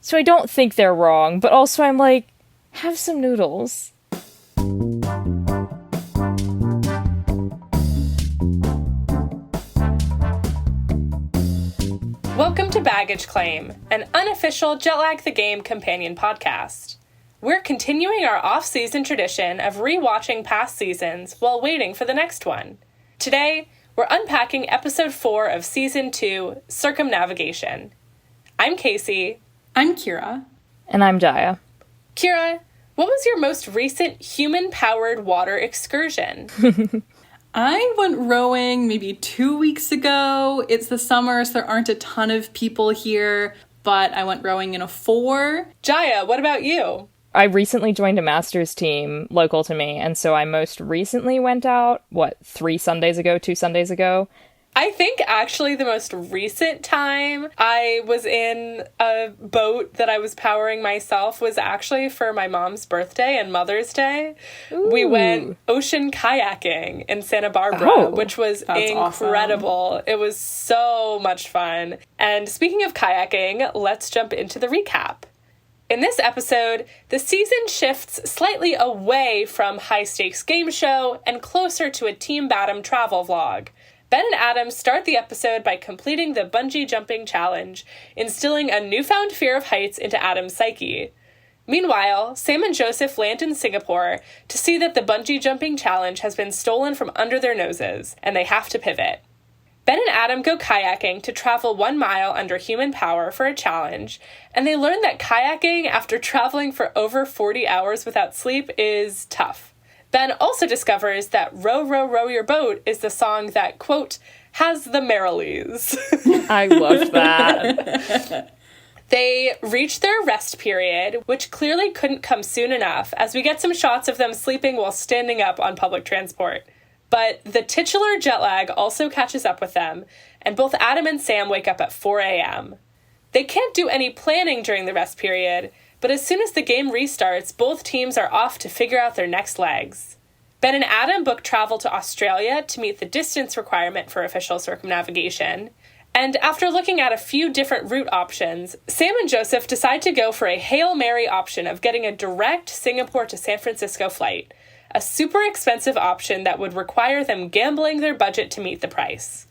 So I don't think they're wrong, but also I'm like, have some noodles. Welcome to Baggage Claim, an unofficial Jet Lag the Game companion podcast. We're continuing our off-season tradition of rewatching past seasons while waiting for the next one. Today, we're unpacking episode 4 of season 2, Circumnavigation. I'm Casey. I'm Kira. And I'm Jaya. Kira, what was your most recent human-powered water excursion? I went rowing maybe 2 weeks ago. It's the summer, so there aren't a ton of people here, but I went rowing in a 4. Jaya, what about you? I recently joined a master's team local to me, and so I most recently went out, 2 Sundays ago? I think actually the most recent time I was in a boat that I was powering myself was actually for my mom's birthday and Mother's Day. Ooh. We went ocean kayaking in Santa Barbara, which was incredible. Awesome. It was so much fun. And speaking of kayaking, let's jump into the recap. In this episode, the season shifts slightly away from high-stakes game show and closer to a Team Batum travel vlog. Ben and Adam start the episode by completing the bungee jumping challenge, instilling a newfound fear of heights into Adam's psyche. Meanwhile, Sam and Joseph land in Singapore to see that the bungee jumping challenge has been stolen from under their noses, and they have to pivot. Ben and Adam go kayaking to travel 1 mile under human power for a challenge, and they learn that kayaking after traveling for over 40 hours without sleep is tough. Ben also discovers that Row, Row, Row Your Boat is the song that, quote, has the Merrilies. I love that. They reach their rest period, which clearly couldn't come soon enough, as we get some shots of them sleeping while standing up on public transport. But the titular jet lag also catches up with them, and both Adam and Sam wake up at 4 a.m. They can't do any planning during the rest period, but as soon as the game restarts, both teams are off to figure out their next legs. Ben and Adam book travel to Australia to meet the distance requirement for official circumnavigation. And after looking at a few different route options, Sam and Joseph decide to go for a Hail Mary option of getting a direct Singapore to San Francisco flight, a super expensive option that would require them gambling their budget to meet the price.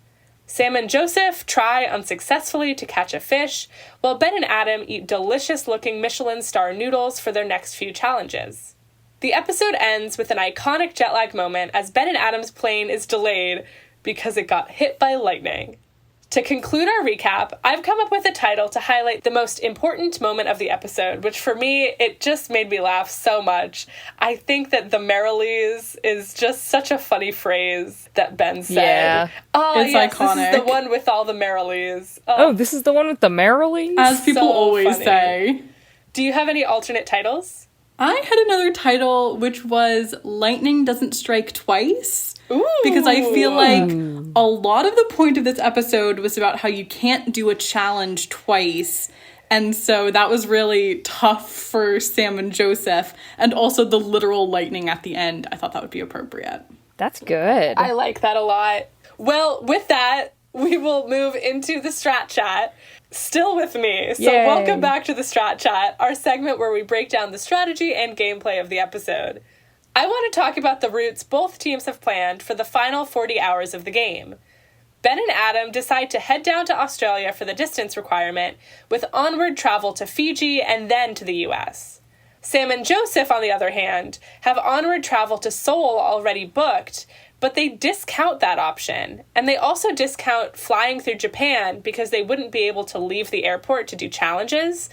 Sam and Joseph try unsuccessfully to catch a fish, while Ben and Adam eat delicious-looking Michelin star noodles for their next few challenges. The episode ends with an iconic jet lag moment as Ben and Adam's plane is delayed because it got hit by lightning. To conclude our recap, I've come up with a title to highlight the most important moment of the episode, which for me, it just made me laugh so much. I think that the Merrilies is just such a funny phrase that Ben said. Yeah. Oh, it's yes, iconic. This is the one with all the Merrilies. Oh, this is the one with the Merrilies? As people So always funny. say. Do you have any alternate titles? I had another title, which was Lightning Doesn't Strike Twice. Ooh. Because I feel like a lot of the point of this episode was about how you can't do a challenge twice. And so that was really tough for Sam and Joseph. And also the literal lightning at the end. I thought that would be appropriate. That's good. I like that a lot. Well, with that, we will move into the Strat Chat. Still with me. So Yay. Welcome back to the Strat Chat, our segment where we break down the strategy and gameplay of the episode. I want to talk about the routes both teams have planned for the final 40 hours of the game. Ben and Adam decide to head down to Australia for the distance requirement, with onward travel to Fiji and then to the US. Sam and Joseph, on the other hand, have onward travel to Seoul already booked, but they discount that option, and they also discount flying through Japan because they wouldn't be able to leave the airport to do challenges,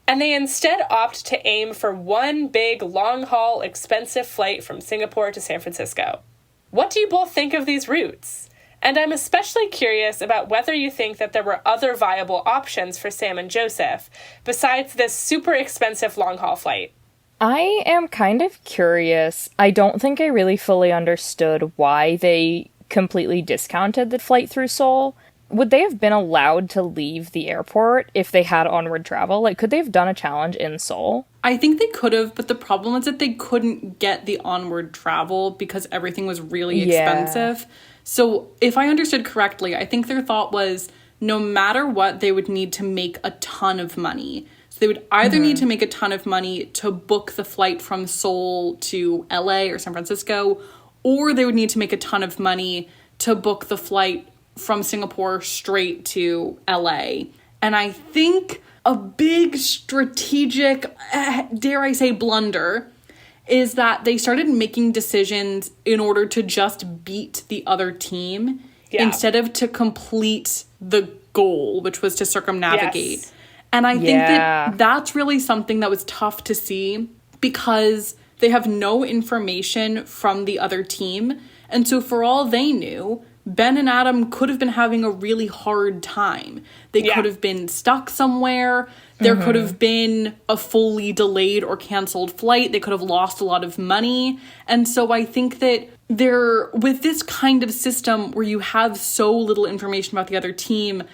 and they instead opt to aim for one big, long-haul, expensive flight from Singapore to San Francisco. What do you both think of these routes? And I'm especially curious about whether you think that there were other viable options for Sam and Joseph, besides this super expensive long-haul flight. I am kind of curious. I don't think I really fully understood why they completely discounted the flight through Seoul. Would they have been allowed to leave the airport if they had onward travel? Like, could they have done a challenge in Seoul? I think they could have, but the problem was that they couldn't get the onward travel because everything was really expensive. So if I understood correctly, I think their thought was no matter what, they would need to make a ton of money. So they would either need to make a ton of money to book the flight from Seoul to LA or San Francisco, or they would need to make a ton of money to book the flight from Singapore straight to LA. And I think a big strategic, dare I say, blunder is that they started making decisions in order to just beat the other team instead of to complete the goal, which was to circumnavigate. Yes. And I think that that's really something that was tough to see because they have no information from the other team. And so for all they knew, Ben and Adam could have been having a really hard time. They could have been stuck somewhere. There could have been a fully delayed or canceled flight. They could have lost a lot of money. And so I think that with this kind of system where you have so little information about the other team,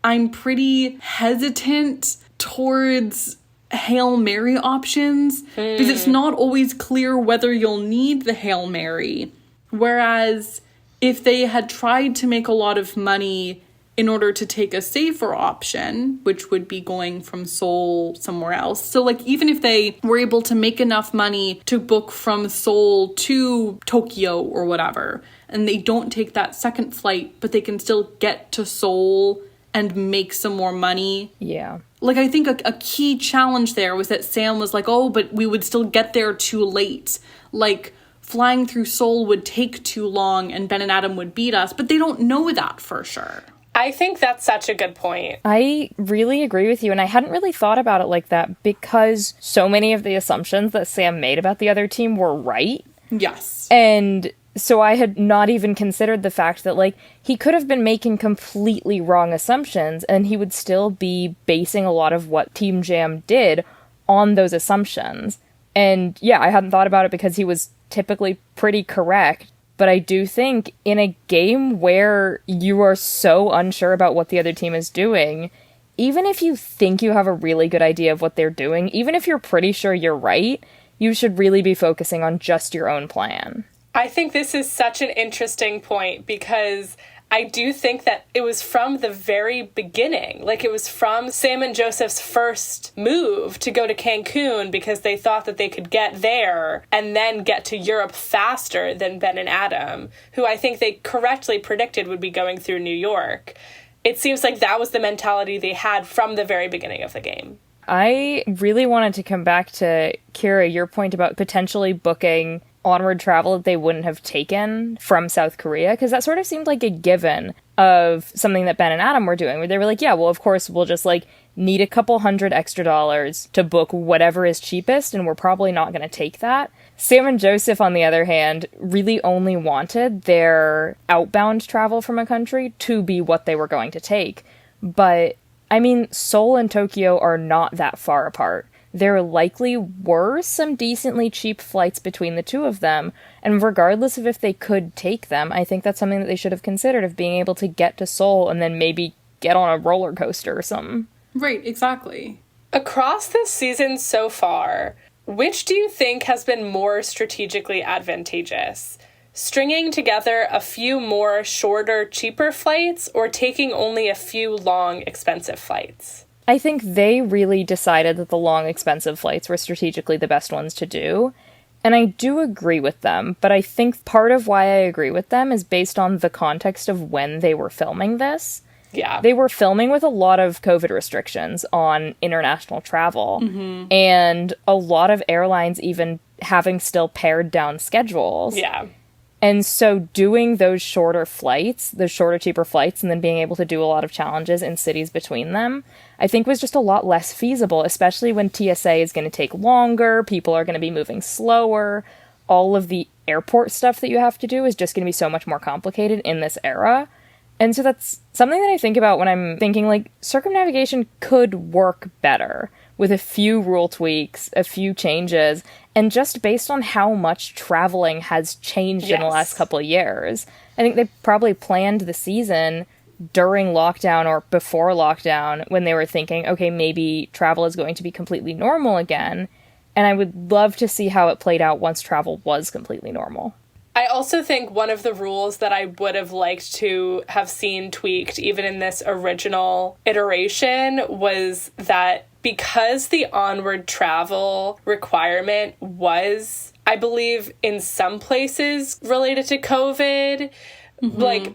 I'm pretty hesitant towards Hail Mary options because it's not always clear whether you'll need the Hail Mary. Whereas if they had tried to make a lot of money in order to take a safer option, which would be going from Seoul somewhere else. So like even if they were able to make enough money to book from Seoul to Tokyo or whatever, and they don't take that second flight, but they can still get to Seoul and make some more money. Yeah. Like, I think a key challenge there was that Sam was like, oh, but we would still get there too late. Like, flying through Seoul would take too long and Ben and Adam would beat us, but they don't know that for sure. I think that's such a good point. I really agree with you, and I hadn't really thought about it like that because so many of the assumptions that Sam made about the other team were right. Yes. And so I had not even considered the fact that, like, he could have been making completely wrong assumptions and he would still be basing a lot of what Team Jam did on those assumptions. And yeah, I hadn't thought about it because he was typically pretty correct. But I do think in a game where you are so unsure about what the other team is doing, even if you think you have a really good idea of what they're doing, even if you're pretty sure you're right, you should really be focusing on just your own plan. I think this is such an interesting point because I do think that it was from the very beginning. Like, it was from Sam and Joseph's first move to go to Cancun because they thought that they could get there and then get to Europe faster than Ben and Adam, who I think they correctly predicted would be going through New York. It seems like that was the mentality they had from the very beginning of the game. I really wanted to come back to, Kira, your point about potentially booking onward travel that they wouldn't have taken from South Korea, because that sort of seemed like a given of something that Ben and Adam were doing, where they were like, yeah, well, of course, we'll just, like, need a couple $100 extra to book whatever is cheapest, and we're probably not going to take that. Sam and Joseph, on the other hand, really only wanted their outbound travel from a country to be what they were going to take. But, I mean, Seoul and Tokyo are not that far apart. There likely were some decently cheap flights between the two of them, and regardless of if they could take them, I think that's something that they should have considered, of being able to get to Seoul and then maybe get on a roller coaster or something. Right, exactly. Across this season so far, which do you think has been more strategically advantageous? Stringing together a few more shorter, cheaper flights, or taking only a few long, expensive flights? I think they really decided that the long, expensive flights were strategically the best ones to do. And I do agree with them, but I think part of why I agree with them is based on the context of when they were filming this. Yeah. They were filming with a lot of COVID restrictions on international travel, and a lot of airlines even having still pared down schedules. Yeah. And so doing those shorter flights, those shorter, cheaper flights, and then being able to do a lot of challenges in cities between them, I think was just a lot less feasible, especially when TSA is going to take longer, people are going to be moving slower, all of the airport stuff that you have to do is just going to be so much more complicated in this era. And so that's something that I think about when I'm thinking, like, circumnavigation could work better with a few rule tweaks, a few changes, and just based on how much traveling has changed in the last couple of years. I think they probably planned the season during lockdown or before lockdown when they were thinking, okay, maybe travel is going to be completely normal again. And I would love to see how it played out once travel was completely normal. I also think one of the rules that I would have liked to have seen tweaked, even in this original iteration, was that because the onward travel requirement was, I believe, in some places related to COVID, like,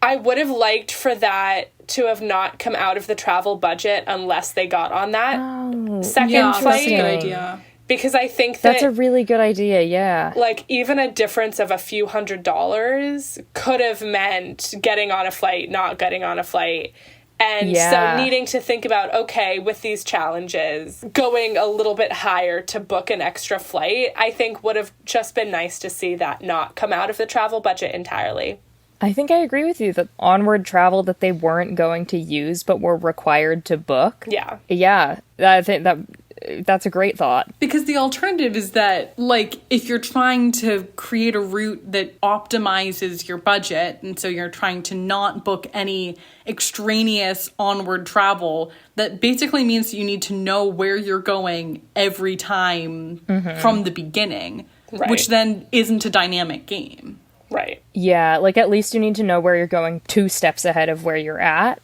I would have liked for that to have not come out of the travel budget unless they got on that second flight. That's a good idea. Because I think that's a really good idea, yeah. like, even a difference of a few $100s could have meant getting on a flight, not getting on a flight. And so needing to think about, okay, with these challenges, going a little bit higher to book an extra flight, I think would have just been nice to see that not come out of the travel budget entirely. I think I agree with you that onward travel that they weren't going to use but were required to book. Yeah. Yeah, I think that's a great thought. Because the alternative is that, like, if you're trying to create a route that optimizes your budget, and so you're trying to not book any extraneous onward travel, that basically means you need to know where you're going every time from the beginning, which then isn't a dynamic game. Right. Yeah, like, at least you need to know where you're going 2 steps ahead of where you're at.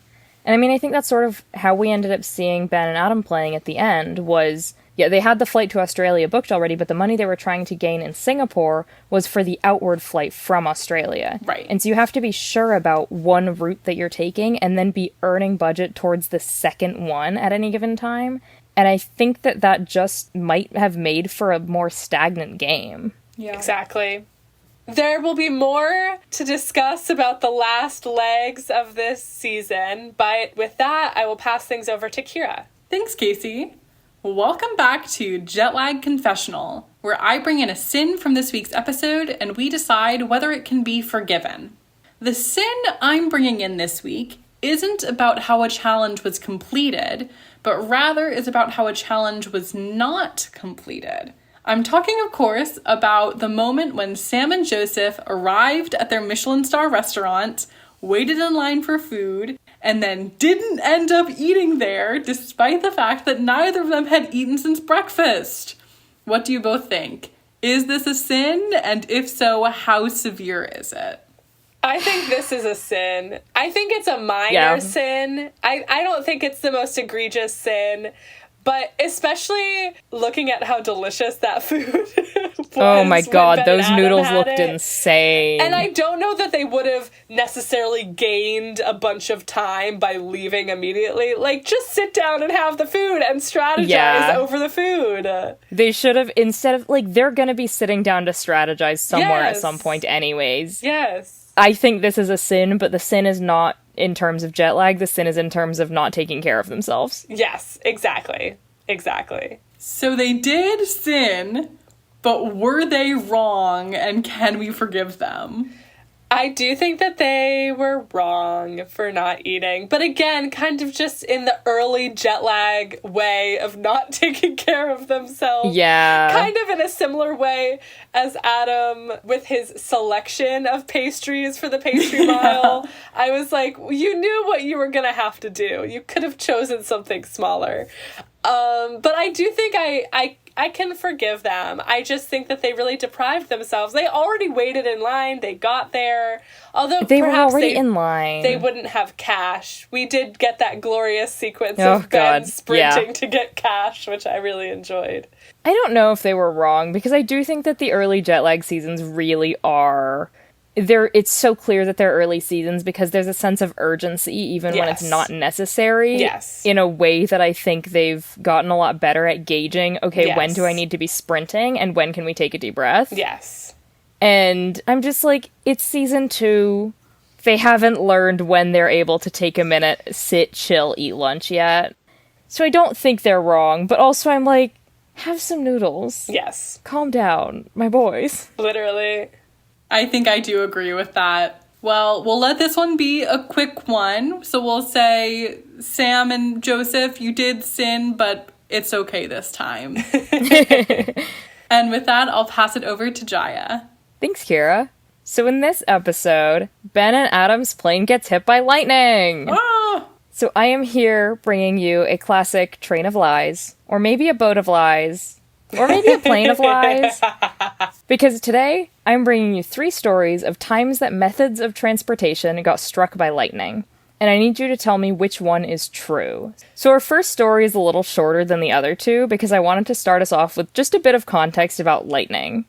And I mean, I think that's sort of how we ended up seeing Ben and Adam playing at the end was, yeah, they had the flight to Australia booked already, but the money they were trying to gain in Singapore was for the outward flight from Australia. Right. And so you have to be sure about one route that you're taking and then be earning budget towards the second one at any given time. And I think that just might have made for a more stagnant game. Yeah. Exactly. There will be more to discuss about the last legs of this season, but with that, I will pass things over to Kira. Thanks, Casey. Welcome back to Jet Lag Confessional, where I bring in a sin from this week's episode and we decide whether it can be forgiven. The sin I'm bringing in this week isn't about how a challenge was completed, but rather is about how a challenge was not completed. I'm talking, of course, about the moment when Sam and Joseph arrived at their Michelin star restaurant, waited in line for food, and then didn't end up eating there, despite the fact that neither of them had eaten since breakfast. What do you both think? Is this a sin? And if so, how severe is it? I think this is a sin. I think it's a minor sin. I don't think it's the most egregious sin. But especially looking at how delicious that food was. Oh my god, those noodles looked it. insane. And I don't know that they would have necessarily gained a bunch of time by leaving immediately. Like, just sit down and have the food and strategize over the food. They should have, instead of, like, they're gonna be sitting down to strategize somewhere at some point anyways. Yes. I think this is a sin, but the sin is not in terms of jet lag, the sin is in terms of not taking care of themselves. Yes, exactly. Exactly. So they did sin, but were they wrong, and can we forgive them? I do think that they were wrong for not eating. But again, kind of just in the early jet lag way of not taking care of themselves. Yeah. Kind of in a similar way as Adam with his selection of pastries for the pastry mile. I was like, you knew what you were going to have to do. You could have chosen something smaller. But I do think I can forgive them. I just think that they really deprived themselves. They already waited in line. They got there. Although they perhaps were already in line. They wouldn't have cash. We did get that glorious sequence of Ben sprinting to get cash, which I really enjoyed. I don't know if they were wrong, because I do think that the early jet lag seasons really are... It's so clear that they're early seasons because there's a sense of urgency even when it's not necessary. Yes. In a way that I think they've gotten a lot better at gauging, okay, when do I need to be sprinting and when can we take a deep breath? Yes. And I'm just like, it's season 2. They haven't learned when they're able to take a minute, sit, chill, eat lunch yet. So I don't think they're wrong, but also I'm like, have some noodles. Yes. Calm down, my boys. Literally. I think I do agree with that. Well, we'll let this one be a quick one. So we'll say, Sam and Joseph, you did sin, but it's okay this time. And with that, I'll pass it over to Jaya. Thanks, Kira. So in this episode, Ben and Adam's plane gets hit by lightning. Ah! So I am here bringing you a classic train of lies, or maybe a boat of lies, or maybe a plane of lies. Because today, I'm bringing you 3 stories of times that methods of transportation got struck by lightning. and I need you to tell me which one is true. So our first story is a little shorter than the other two because I wanted to start us off with just a bit of context about lightning.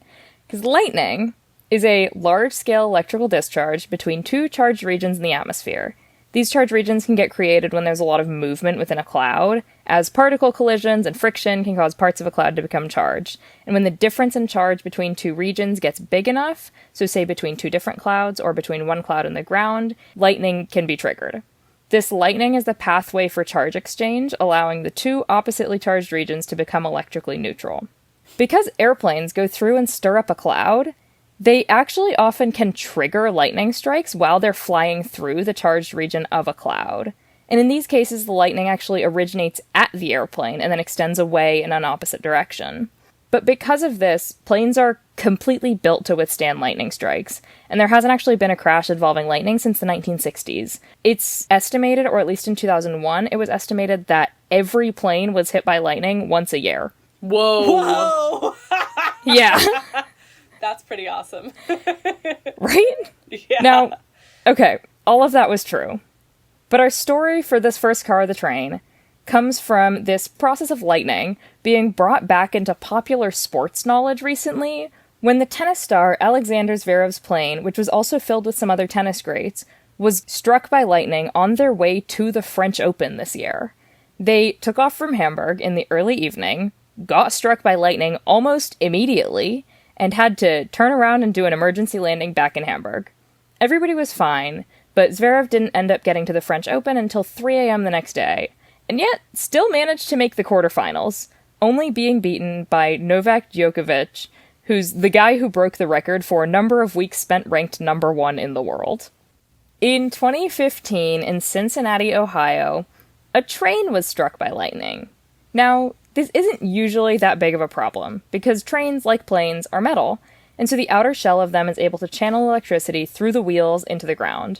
Because lightning is a large-scale electrical discharge between two charged regions in the atmosphere. These charged regions can get created when there's a lot of movement within a cloud, as particle collisions and friction can cause parts of a cloud to become charged. And when the difference in charge between two regions gets big enough, so say between two different clouds or between one cloud and the ground, lightning can be triggered. This lightning is the pathway for charge exchange, allowing the two oppositely charged regions to become electrically neutral. Because airplanes go through and stir up a cloud, they actually often can trigger lightning strikes while they're flying through the charged region of a cloud. And in these cases, the lightning actually originates at the airplane and then extends away in an opposite direction. But because of this, planes are completely built to withstand lightning strikes, and there hasn't actually been a crash involving lightning since the 1960s. It's estimated, or at least in 2001, it was estimated that every plane was hit by lightning once a year. Whoa! Yeah. That's pretty awesome. Right? Yeah. Now, okay, all of that was true. But our story for this first car of the train comes from this process of lightning being brought back into popular sports knowledge recently when the tennis star Alexander Zverev's plane, which was also filled with some other tennis greats, was struck by lightning on their way to the French Open this year. They took off from Hamburg in the early evening, got struck by lightning almost immediately, and had to turn around and do an emergency landing back in Hamburg. Everybody was fine, but Zverev didn't end up getting to the French Open until 3 a.m. the next day, and yet still managed to make the quarterfinals, only being beaten by Novak Djokovic, who's the guy who broke the record for a number of weeks spent ranked number 1 in the world. In 2015, in Cincinnati, Ohio, a train was struck by lightning. Now, this isn't usually that big of a problem, because trains, like planes, are metal, and so the outer shell of them is able to channel electricity through the wheels into the ground.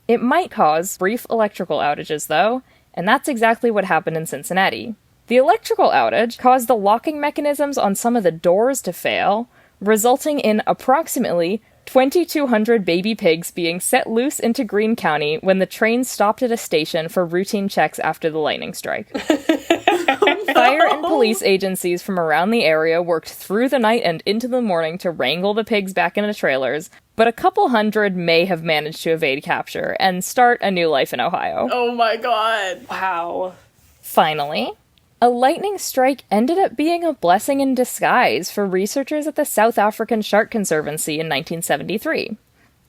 It might cause brief electrical outages, though, and that's exactly what happened in Cincinnati. The electrical outage caused the locking mechanisms on some of the doors to fail, resulting in approximately 2,200 baby pigs being set loose into Greene County when the train stopped at a station for routine checks after the lightning strike. Fire and police agencies from around the area worked through the night and into the morning to wrangle the pigs back into trailers, but a couple hundred may have managed to evade capture and start a new life in Ohio. Oh my god. Wow. Finally, a lightning strike ended up being a blessing in disguise for researchers at the South African Shark Conservancy in 1973.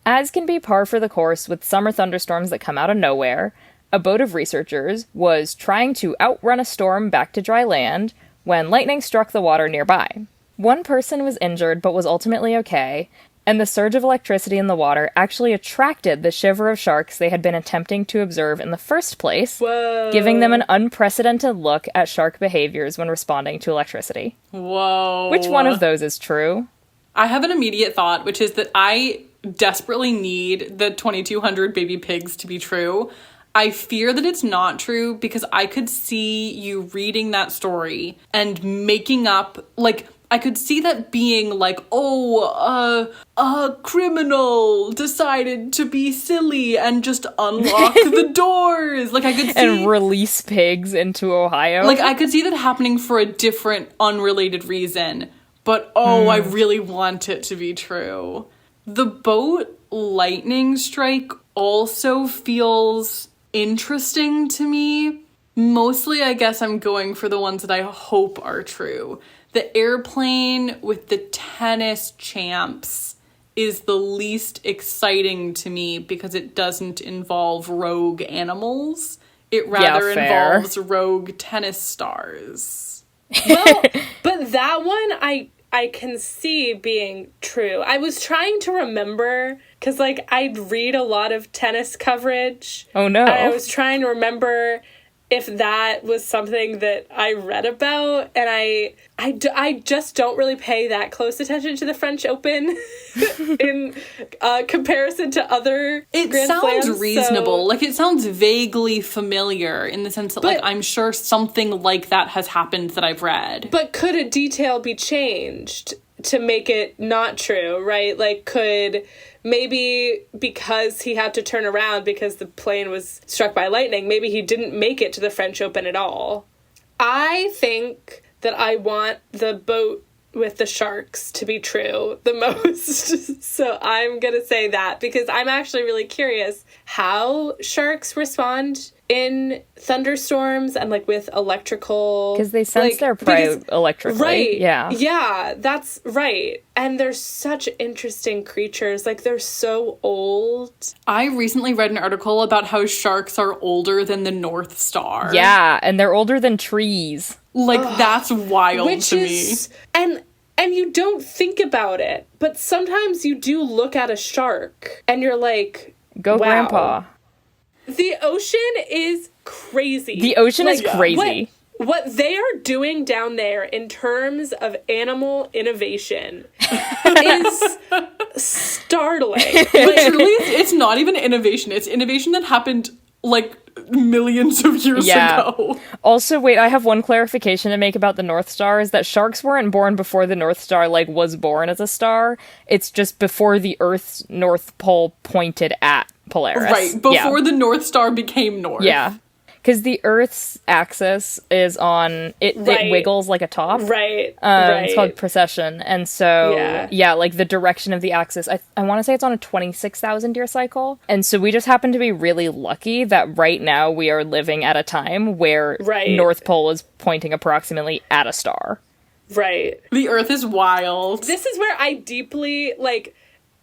As can be par for the course with summer thunderstorms that come out of nowhere, a boat of researchers was trying to outrun a storm back to dry land when lightning struck the water nearby. One person was injured but was ultimately okay, and the surge of electricity in the water actually attracted the shiver of sharks they had been attempting to observe in the first place, Whoa. giving them an unprecedented look at shark behaviors when responding to electricity. Whoa. Which one of those is true? I have an immediate thought, which is that I desperately need the 2,200 baby pigs to be true. I fear that it's not true because I could see you reading that story and making up, like, I could see that being like, a criminal decided to be silly and just unlock the doors. Like, I could see... And release pigs into Ohio. Like, I could see that happening for a different, unrelated reason. But, I really want it to be true. The boat lightning strike also feels interesting to me. Mostly, I guess I'm going for the ones that I hope are true. The airplane with the tennis champs is the least exciting to me because it doesn't involve rogue animals. It rather involves rogue tennis stars. Well, but that one I can see being true. I was trying to remember, because, like, I read a lot of tennis coverage. Oh, no. And I was trying to remember if that was something that I read about, and I just don't really pay that close attention to the French Open in comparison to other It Grand sounds Slams, reasonable. so... Like, it sounds vaguely familiar in the sense that, like, I'm sure something like that has happened that I've read. But could a detail be changed to make it not true, right? Like, could maybe because he had to turn around because the plane was struck by lightning, maybe he didn't make it to the French Open at all. I think that I want the boat with the sharks to be true the most. So I'm going to say that because I'm actually really curious how sharks respond in thunderstorms and like with electrical, because they sense like, their prey electrically. Right. Yeah, that's right. And they're such interesting creatures. Like, they're so old. I recently read an article about how sharks are older than the North Star. Yeah, and they're older than trees. Like, that's wild to me. And you don't think about it, but sometimes you do look at a shark and you're like, Go wow. Grandpa. The ocean is crazy. The ocean is crazy. What they are doing down there in terms of animal innovation is startling. Like, truly, it's not even innovation. It's innovation that happened, like, millions of years ago. Also, wait, I have one clarification to make about the North Star, is that sharks weren't born before the North Star, like, was born as a star. It's just before the Earth's North Pole pointed at Polaris. Right, before the North Star became north. Yeah. Because the Earth's axis is on, it wiggles like a top. Right, It's called precession. And so, like the direction of the axis, I want to say it's on a 26,000 year cycle. And so we just happen to be really lucky that right now we are living at a time where North Pole is pointing approximately at a star. Right. The Earth is wild. This is where I deeply, like...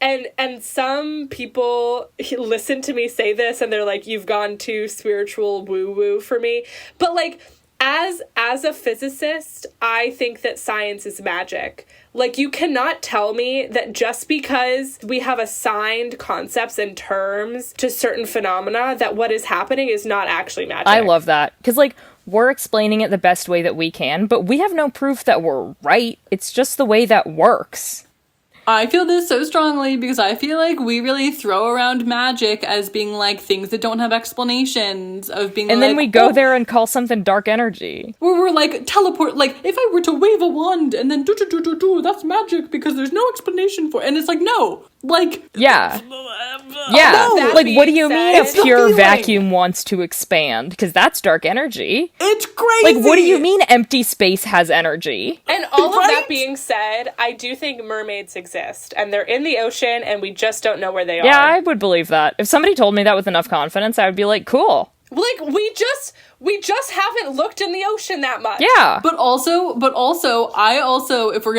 And some people listen to me say this and they're like, you've gone too spiritual woo-woo for me. But, like, as a physicist, I think that science is magic. Like, you cannot tell me that just because we have assigned concepts and terms to certain phenomena, that what is happening is not actually magic. I love that. Because, like, we're explaining it the best way that we can, but we have no proof that we're right. It's just the way that works. I feel this so strongly because I feel like we really throw around magic as being like things that don't have explanations of being and like, then we go there and call something dark energy. Where we're like, teleport, like, if I were to wave a wand and then do, that's magic because there's no explanation for it. And it's like, no. Like... Yeah. No, like, what do you mean a pure feeling. vacuum wants to expand? Because that's dark energy. It's crazy! Like, what do you mean empty space has energy? And all of that being said, I do think mermaids exist. And they're in the ocean, and we just don't know where they are. Yeah, I would believe that. If somebody told me that with enough confidence, I would be like, cool. Like, we just haven't looked in the ocean that much. Yeah. But also, I also, if we're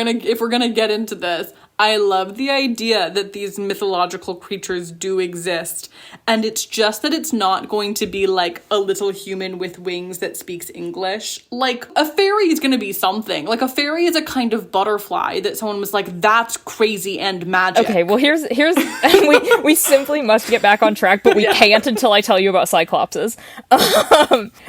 gonna get into this, I love the idea that these mythological creatures do exist, and it's just that it's not going to be like a little human with wings that speaks English. Like, a fairy is going to be something. Like, a fairy is a kind of butterfly that someone was like, that's crazy and magic. Okay, well, here's we simply must get back on track, but we can't until I tell you about cyclopses.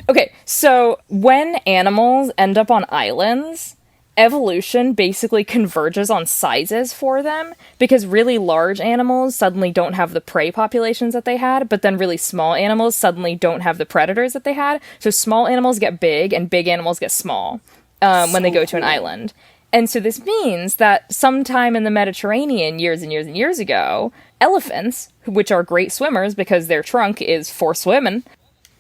Okay, so when animals end up on islands, evolution basically converges on sizes for them, because really large animals suddenly don't have the prey populations that they had, but then really small animals suddenly don't have the predators that they had. So small animals get big and big animals get small when they go to an island. And so this means that sometime in the Mediterranean, years and years and years ago, elephants, which are great swimmers because their trunk is for swimming,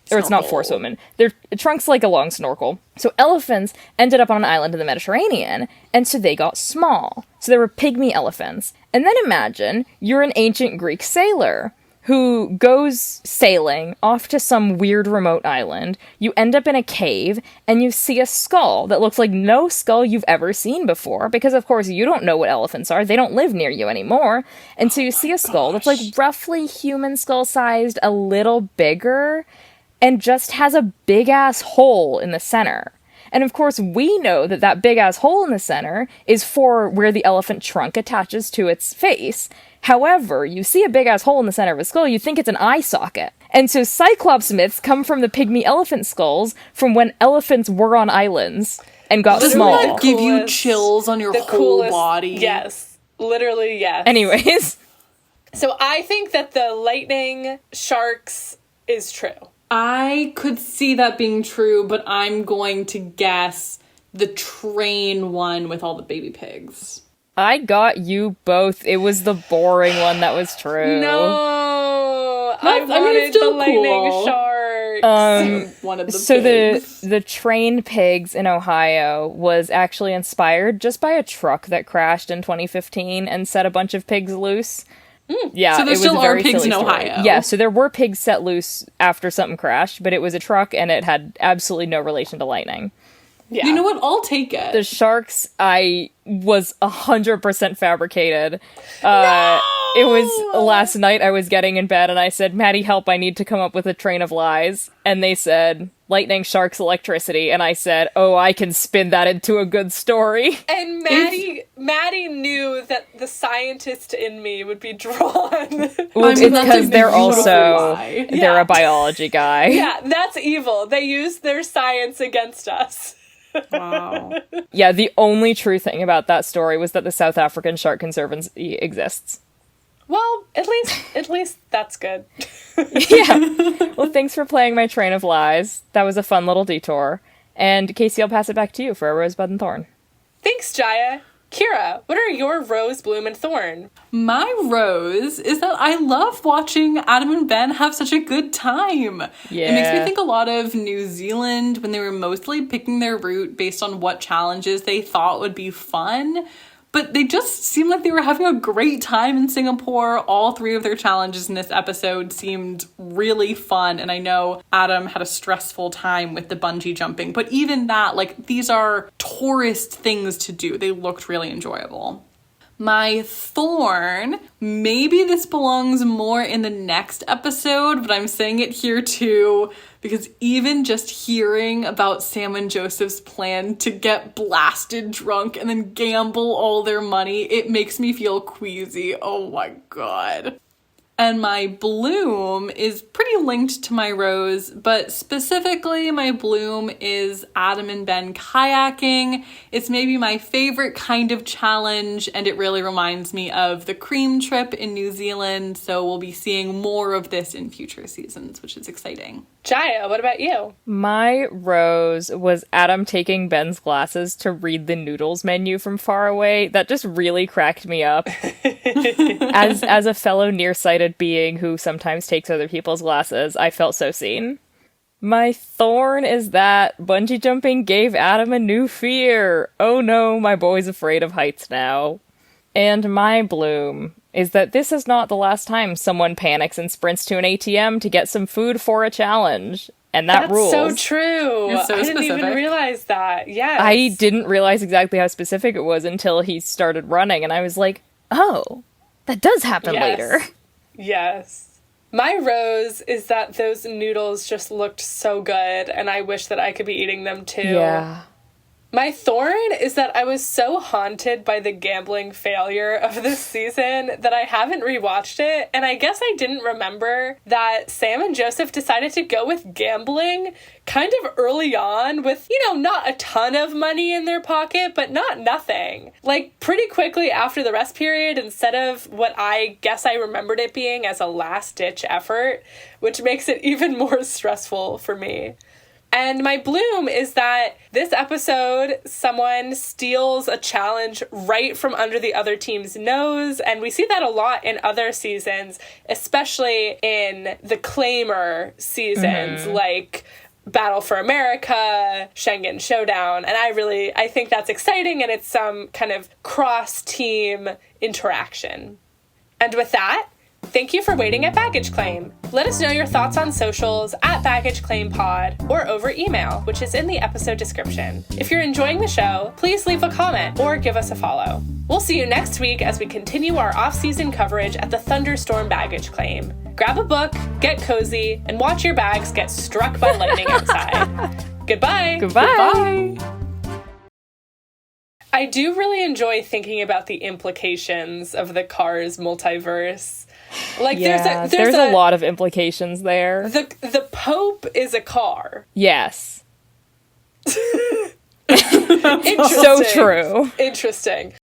or it's not for swimming. Their trunk's like a long snorkel. So elephants ended up on an island in the Mediterranean, and so they got small. So there were pygmy elephants. And then imagine you're an ancient Greek sailor who goes sailing off to some weird remote island. You end up in a cave, and you see a skull that looks like no skull you've ever seen before, because of course you don't know what elephants are. They don't live near you anymore. And so you see a skull that's like roughly human skull sized, a little bigger, and just has a big-ass hole in the center. And of course, we know that that big-ass hole in the center is for where the elephant trunk attaches to its face. However, you see a big-ass hole in the center of a skull, you think it's an eye socket. And so Cyclops myths come from the pygmy elephant skulls from when elephants were on islands and got small. Doesn't that give you chills on your whole body? Yes. Literally, yes. Anyways. So I think that the lightning sharks is true. I could see that being true, but I'm going to guess the train one with all the baby pigs. I got you both. It was the boring one that was true. No, I wanted it's still the lightning cool. sharks. One of the So pigs. the train pigs in Ohio was actually inspired just by a truck that crashed in 2015 and set a bunch of pigs loose. Yeah, So there it was still a are very pigs silly in story. Ohio. Yeah, so there were pigs set loose after something crashed, but it was a truck and it had absolutely no relation to lightning. Yeah. You know what? I'll take it. The sharks, I was 100% fabricated. No! It was last night I was getting in bed and I said, Maddie, help, I need to come up with a train of lies. And they said, lightning, sharks, electricity. And I said, oh, I can spin that into a good story. And Maddie knew that the scientist in me would be drawn. Well, it's that's because a they're beautiful also, lie. they're Yeah. a biology guy. Yeah, that's evil. They used their science against us. Wow. Yeah, the only true thing about that story was that the South African Shark Conservancy exists. Well, at least that's good. Yeah. Well, thanks for playing my train of lies. That was a fun little detour. And Casey, I'll pass it back to you for a Rosebud and Thorn. Thanks, Jaya. Kira, what are your rose, bloom, and thorn? My rose is that I love watching Adam and Ben have such a good time. Yeah. It makes me think a lot of New Zealand when they were mostly picking their route based on what challenges they thought would be fun. But they just seemed like they were having a great time in Singapore. All three of their challenges in this episode seemed really fun. And I know Adam had a stressful time with the bungee jumping. But even that, like, these are tourist things to do. They looked really enjoyable. My thorn, maybe this belongs more in the next episode, but I'm saying it here too, because even just hearing about Sam and Joseph's plan to get blasted drunk and then gamble all their money, it makes me feel queasy. Oh my god. And my bloom is pretty linked to my rose, but specifically my bloom is Adam and Ben kayaking. It's maybe my favorite kind of challenge, and it really reminds me of the cream trip in New Zealand, so we'll be seeing more of this in future seasons, which is exciting. Jaya, what about you? My rose was Adam taking Ben's glasses to read the noodles menu from far away. That just really cracked me up. As a fellow nearsighted being who sometimes takes other people's glasses, I felt so seen. My thorn is that bungee jumping gave Adam a new fear. Oh no, my boy's afraid of heights now. And my bloom is that this is not the last time someone panics and sprints to an ATM to get some food for a challenge. And that That's rules. so true. You're so I didn't even specific. realize that. Yes. I didn't realize exactly how specific it was until he started running, and I was like, oh, that does happen later. Yes. My rose is that those noodles just looked so good, and I wish that I could be eating them too. Yeah. My thorn is that I was so haunted by the gambling failure of this season that I haven't rewatched it, and I guess I didn't remember that Sam and Joseph decided to go with gambling kind of early on with, not a ton of money in their pocket, but not nothing. Like, pretty quickly after the rest period, instead of what I guess I remembered it being as a last-ditch effort, which makes it even more stressful for me. And my bloom is that this episode, someone steals a challenge right from under the other team's nose, and we see that a lot in other seasons, especially in the claimer seasons, like Battle for America, Schengen Showdown, and I think that's exciting, and it's some kind of cross-team interaction. And with that, thank you for waiting at Baggage Claim. Let us know your thoughts on socials at baggageclaimpod or over email, which is in the episode description. If you're enjoying the show, please leave a comment or give us a follow. We'll see you next week as we continue our off-season coverage at the Thunderstorm Baggage Claim. Grab a book, get cozy, and watch your bags get struck by lightning outside. Goodbye. Goodbye. I do really enjoy thinking about the implications of the Cars multiverse. Like, Yeah, there's a lot of implications there. The Pope is a car. Yes. Interesting. So true. Interesting.